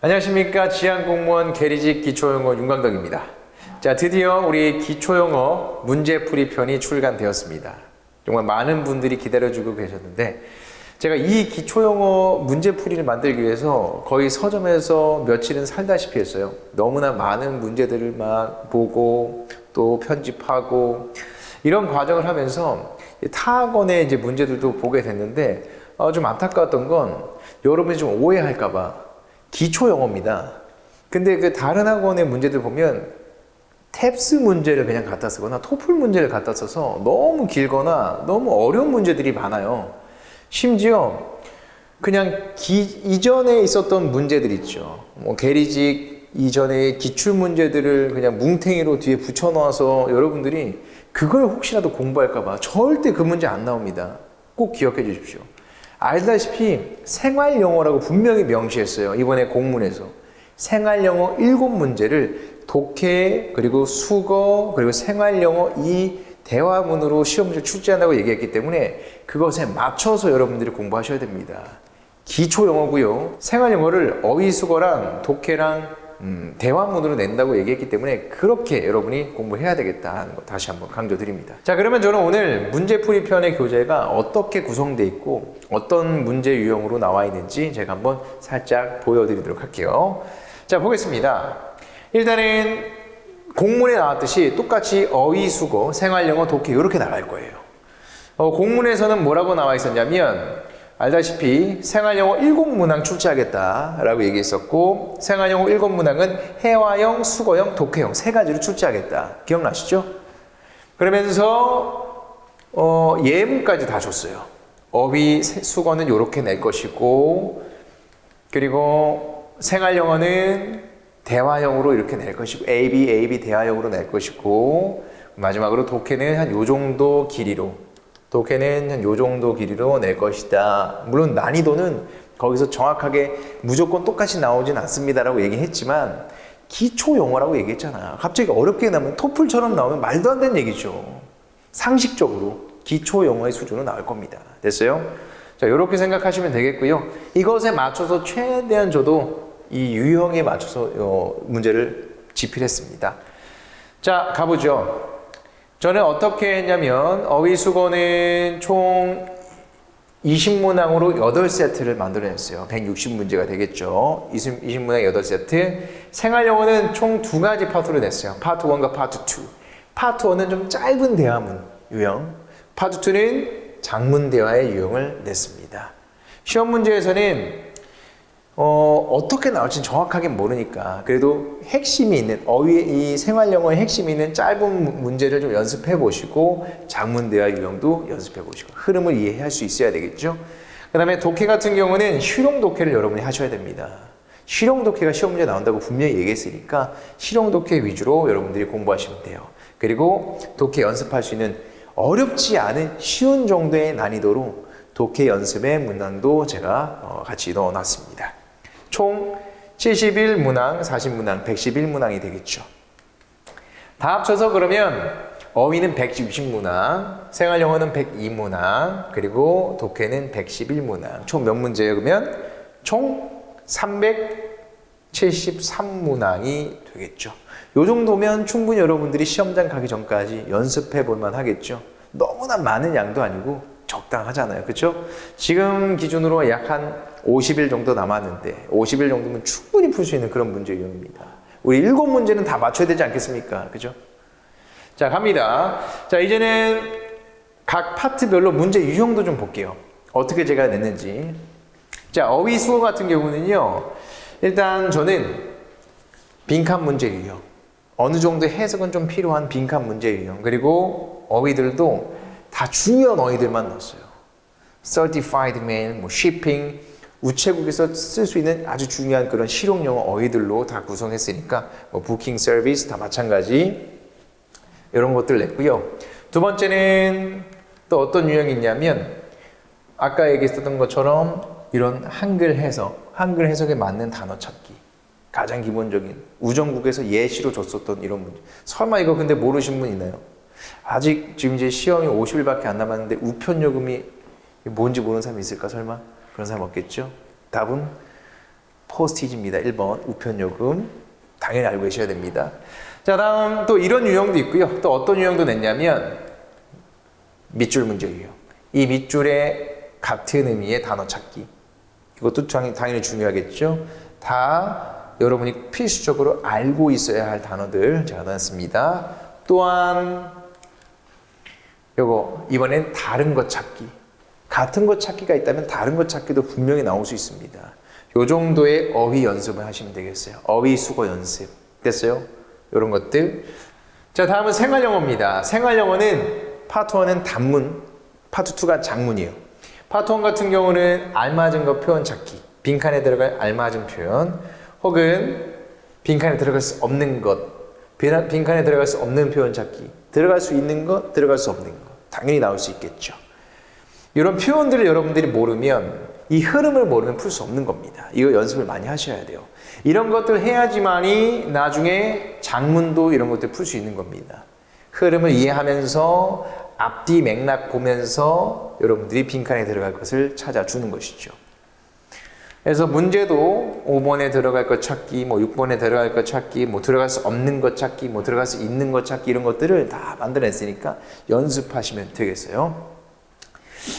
안녕하십니까. 지향공무원 계리직 기초영어 윤광덕입니다. 자, 드디어 우리 기초영어 문제풀이 편이 출간되었습니다. 정말 많은 분들이 기다려주고 계셨는데 제가 이 기초영어 문제풀이를 만들기 위해서 거의 서점에서 며칠은 살다시피 했어요. 너무나 많은 문제들을 막 보고 또 편집하고 이런 과정을 하면서 타 학원의 이제 문제들도 보게 됐는데 좀 안타까웠던 건 여러분이 좀 오해할까봐 기초 영어입니다. 근데 그 다른 학원의 문제들 보면 탭스 문제를 그냥 갖다 쓰거나 토플 문제를 갖다 써서 너무 길거나 너무 어려운 문제들이 많아요. 심지어 그냥 이전에 있었던 문제들 있죠. 뭐 계리직 이전에 기출 문제들을 그냥 뭉탱이로 뒤에 붙여 넣어서 여러분들이 그걸 혹시라도 공부할까봐 절대 그 문제 안 나옵니다. 꼭 기억해 주십시오. 알다시피 생활영어라고 분명히 명시했어요. 이번에 공문에서. 생활영어 7문제를 독해, 그리고 수거, 그리고 생활영어 이 대화문으로 시험지를 출제한다고 얘기했기 때문에 그것에 맞춰서 여러분들이 공부하셔야 됩니다. 기초영어고요. 생활영어를 어휘수거랑 독해랑 대화문으로 낸다고 얘기했기 때문에 그렇게 여러분이 공부해야 되겠다는 거 다시 한번 강조드립니다. 자, 그러면 저는 오늘 문제풀이 편의 교재가 어떻게 구성되어 있고 어떤 문제 유형으로 나와 있는지 제가 한번 살짝 보여드리도록 할게요. 자, 보겠습니다. 일단은 공문에 나왔듯이 똑같이 어휘수거, 생활영어, 독해 이렇게 나갈 거예요. 공문에서는 뭐라고 나와 있었냐면 알다시피 생활영어 7문항 출제하겠다라고 얘기했었고 생활영어 7문항은 회화형, 수거형, 독해형 세 가지로 출제하겠다. 기억나시죠? 그러면서 예문까지 다 줬어요. 어휘, 수거는 이렇게 낼 것이고 그리고 생활영어는 대화형으로 이렇게 낼 것이고 AB 대화형으로 낼 것이고 마지막으로 독해는 한 요 정도 길이로 독해는 한 요 정도 길이로 낼 것이다. 물론 난이도는 거기서 정확하게 무조건 똑같이 나오진 않습니다라고 얘기했지만 기초 영어라고 얘기했잖아. 갑자기 어렵게 나오면 토플처럼 나오면 말도 안 되는 얘기죠. 상식적으로 기초 영어의 수준으로 나올 겁니다. 됐어요? 자, 이렇게 생각하시면 되겠고요. 이것에 맞춰서 최대한 저도 이 유형에 맞춰서 문제를 집필했습니다. 자, 가보죠. 저는 어떻게 했냐면 어휘수거는 총 20문항으로 8세트를 만들어냈어요. 160문제가 되겠죠. 20문항 8세트. 생활영어는 총 2가지 파트로 냈어요. 파트 1과 파트 2. 파트 1은 좀 짧은 대화문 유형, 파트 2는 장문 대화의 유형을 냈습니다. 시험 문제에서는 어떻게 나올지 정확하게 모르니까 그래도 핵심이 있는 이 생활영어의 핵심이 있는 짧은 문제를 좀 연습해 보시고 장문 대화 유형도 연습해 보시고 흐름을 이해할 수 있어야 되겠죠. 그 다음에 독해 같은 경우는 실용 독해를 여러분이 하셔야 됩니다. 실용 독해가 시험 문제 나온다고 분명히 얘기했으니까 실용 독해 위주로 여러분들이 공부하시면 돼요. 그리고 독해 연습할 수 있는 어렵지 않은 쉬운 정도의 난이도로 독해 연습의 문항도 제가 같이 넣어놨습니다. 총 71문항, 40문항, 111문항이 되겠죠. 다 합쳐서 그러면 어휘는 160문항, 생활영어는 102문항, 그리고 독해는 111문항. 총 몇 문제예요? 그러면 총 373문항이 되겠죠. 요 정도면 충분히 여러분들이 시험장 가기 전까지 연습해 볼 만 하겠죠. 너무나 많은 양도 아니고 적당하잖아요. 그렇죠? 지금 기준으로 약 한 50일 정도 남았는데 50일 정도면 충분히 풀 수 있는 그런 문제 유형입니다. 우리 7문제는 다 맞춰야 되지 않겠습니까? 그죠? 자, 갑니다. 자, 이제는 각 파트별로 문제 유형도 좀 볼게요. 어떻게 제가 냈는지. 자, 어휘 수어 같은 경우는요. 일단 저는 빈칸 문제 유형. 어느 정도 해석은 좀 필요한 빈칸 문제 유형. 그리고 어휘들도 다 중요한 어휘들만 넣었어요. Certified mail, 뭐 shipping, 우체국에서 쓸 수 있는 아주 중요한 그런 실용영어 어휘들로 다 구성했으니까 뭐 부킹 서비스 다 마찬가지 이런 것들 냈고요. 두 번째는 또 어떤 유형이 있냐면 아까 얘기했었던 것처럼 이런 한글 해석, 한글 해석에 맞는 단어 찾기 가장 기본적인 우정국에서 예시로 줬었던 이런 문제. 설마 이거 근데 모르신 분 있나요? 아직 지금 이제 시험이 50일밖에 안 남았는데 우편요금이 뭔지 모르는 사람이 있을까 설마? 그런 사람 없겠죠? 답은 포스티지입니다. 1번 우편요금 당연히 알고 계셔야 됩니다. 자, 다음 또 이런 유형도 있고요. 또 어떤 유형도 냈냐면 밑줄 문제예요. 이 밑줄에 같은 의미의 단어 찾기. 이것도 당연히 중요하겠죠. 다 여러분이 필수적으로 알고 있어야 할 단어들 제가 넣었습니다. 또한 요거 이번엔 다른 것 찾기. 같은 것 찾기가 있다면 다른 것 찾기도 분명히 나올 수 있습니다. 요 정도의 어휘 연습을 하시면 되겠어요. 어휘 수거 연습. 됐어요? 이런 것들. 자, 다음은 생활영어입니다. 생활영어는 파트 1은 단문, 파트 2가 장문이에요. 파트 1 같은 경우는 알맞은 것 표현 찾기. 빈칸에 들어갈 알맞은 표현. 혹은 빈칸에 들어갈 수 없는 것. 빈칸에 들어갈 수 없는 표현 찾기. 들어갈 수 있는 것, 들어갈 수 없는 것. 당연히 나올 수 있겠죠. 이런 표현들을 여러분들이 모르면 이 흐름을 모르면 풀 수 없는 겁니다. 이거 연습을 많이 하셔야 돼요. 이런 것들 해야지만이 나중에 장문도 이런 것들 풀 수 있는 겁니다. 흐름을 이해하면서 앞뒤 맥락 보면서 여러분들이 빈칸에 들어갈 것을 찾아주는 것이죠. 그래서 문제도 5번에 들어갈 것 찾기, 6번에 들어갈 것 찾기, 들어갈 수 없는 것 찾기, 들어갈 수 있는 것 찾기 이런 것들을 다 만들어냈으니까 연습하시면 되겠어요.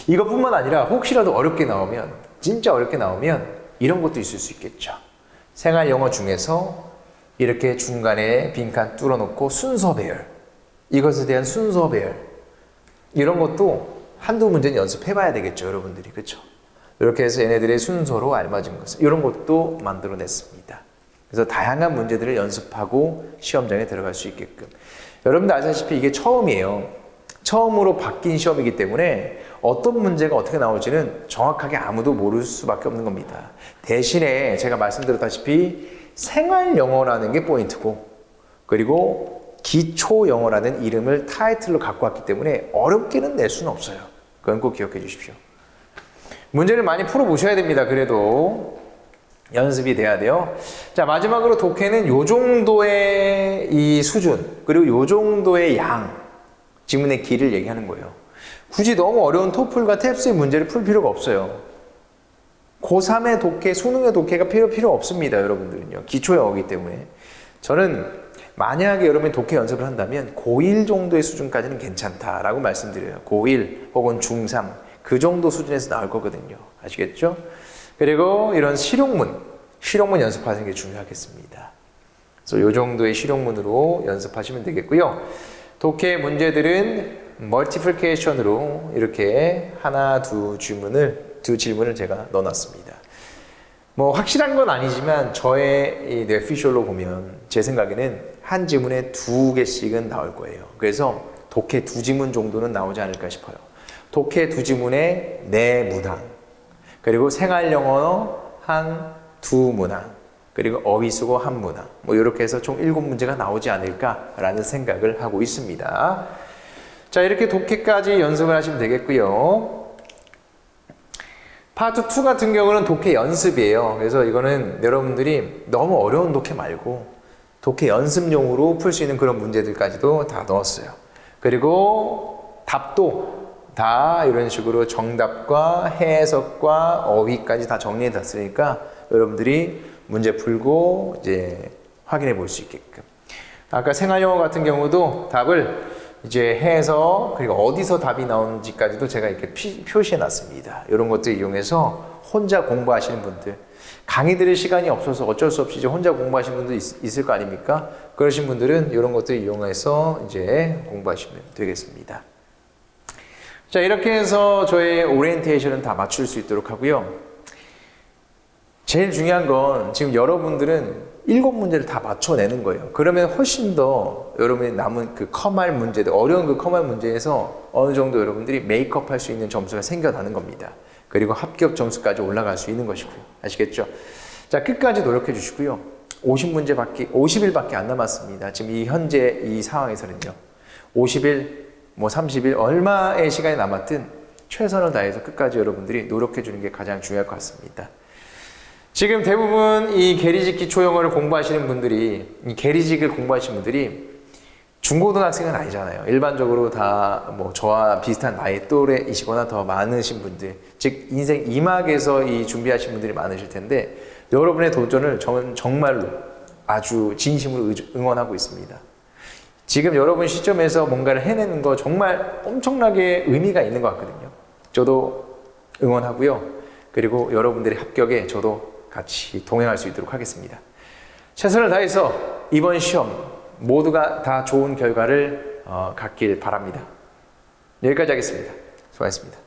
이것뿐만 아니라 혹시라도 어렵게 나오면, 진짜 어렵게 나오면 이런 것도 있을 수 있겠죠. 생활 영어 중에서 이렇게 중간에 빈칸 뚫어놓고 순서 배열, 이것에 대한 순서 배열 이런 것도 한두 문제는 연습해봐야 되겠죠, 여러분들이. 그렇죠? 이렇게 해서 얘네들의 순서로 알맞은 것을 이런 것도 만들어냈습니다. 그래서 다양한 문제들을 연습하고 시험장에 들어갈 수 있게끔. 여러분들 아시다시피 이게 처음이에요. 처음으로 바뀐 시험이기 때문에 어떤 문제가 어떻게 나올지는 정확하게 아무도 모를 수밖에 없는 겁니다. 대신에 제가 말씀드렸다시피 생활 영어라는 게 포인트고, 그리고 기초 영어라는 이름을 타이틀로 갖고 왔기 때문에 어렵게는 낼 수는 없어요. 그건 꼭 기억해 주십시오. 문제를 많이 풀어보셔야 됩니다. 그래도 연습이 돼야 돼요. 자, 마지막으로 독해는 요 정도의 이 수준, 그리고 요 정도의 양, 지문의 길을 얘기하는 거예요. 굳이 너무 어려운 토플과 탭스의 문제를 풀 필요가 없어요. 고3의 독해, 수능의 독해가 필요 없습니다. 여러분들은요. 기초 영어이기 때문에. 저는 만약에 여러분이 독해 연습을 한다면 고1 정도의 수준까지는 괜찮다라고 말씀드려요. 고1 혹은 중3 그 정도 수준에서 나올 거거든요. 아시겠죠? 그리고 이런 실용문 연습하는 게 중요하겠습니다. 그래서 이 정도의 실용문으로 연습하시면 되겠고요. 독해 문제들은 멀티플리케이션으로 이렇게 하나, 두 질문을 제가 넣어놨습니다. 확실한 건 아니지만 저의 이 뇌피셜로 보면 제 생각에는 한 지문에 2개씩은 나올 거예요. 그래서 독해 2지문 정도는 나오지 않을까 싶어요. 독해 2지문에 4문항, 그리고 생활영어 한 2문항, 그리고 어휘수고 1문항, 이렇게 해서 총 7문제가 나오지 않을까라는 생각을 하고 있습니다. 자, 이렇게 독해까지 연습을 하시면 되겠고요. 파트 2 같은 경우는 독해 연습이에요. 그래서 이거는 여러분들이 너무 어려운 독해 말고 독해 연습용으로 풀 수 있는 그런 문제들까지도 다 넣었어요. 그리고 답도 다 이런 식으로 정답과 해석과 어휘까지 다 정리해 놨으니까 여러분들이 문제 풀고 이제 확인해 볼 수 있게끔. 아까 생활영어 같은 경우도 답을 이제 해서 그리고 어디서 답이 나오는지까지도 제가 이렇게 표시해 놨습니다. 이런 것들 이용해서 혼자 공부하시는 분들, 강의 들을 시간이 없어서 어쩔 수 없이 이제 혼자 공부하시는 분도 있을 거 아닙니까? 그러신 분들은 이런 것들 이용해서 이제 공부하시면 되겠습니다. 자, 이렇게 해서 저의 오리엔테이션은 다 맞출 수 있도록 하고요. 제일 중요한 건 지금 여러분들은 7문제를 다 맞춰내는 거예요. 그러면 훨씬 더 여러분이 남은 그 커말 문제들, 어려운 그 커말 문제에서 어느 정도 여러분들이 메이크업 할 수 있는 점수가 생겨나는 겁니다. 그리고 합격 점수까지 올라갈 수 있는 것이고요. 아시겠죠? 자, 끝까지 노력해 주시고요. 50일밖에 안 남았습니다. 지금 이 현재 이 상황에서는요. 50일, 30일, 얼마의 시간이 남았든 최선을 다해서 끝까지 여러분들이 노력해 주는 게 가장 중요할 것 같습니다. 지금 대부분 이 계리직 기초영어를 공부하시는 분들이, 이 계리직을 공부하시는 분들이 중고등학생은 아니잖아요. 일반적으로 다 저와 비슷한 나이 또래이시거나 더 많으신 분들, 즉 인생 2막에서 이 준비하신 분들이 많으실 텐데 여러분의 도전을 저는 정말로 아주 진심으로 응원하고 있습니다. 지금 여러분 시점에서 뭔가를 해내는 거 정말 엄청나게 의미가 있는 것 같거든요. 저도 응원하고요. 그리고 여러분들의 합격에 저도 같이 동행할 수 있도록 하겠습니다. 최선을 다해서 이번 시험 모두가 다 좋은 결과를 갖길 바랍니다. 여기까지 하겠습니다. 수고하셨습니다.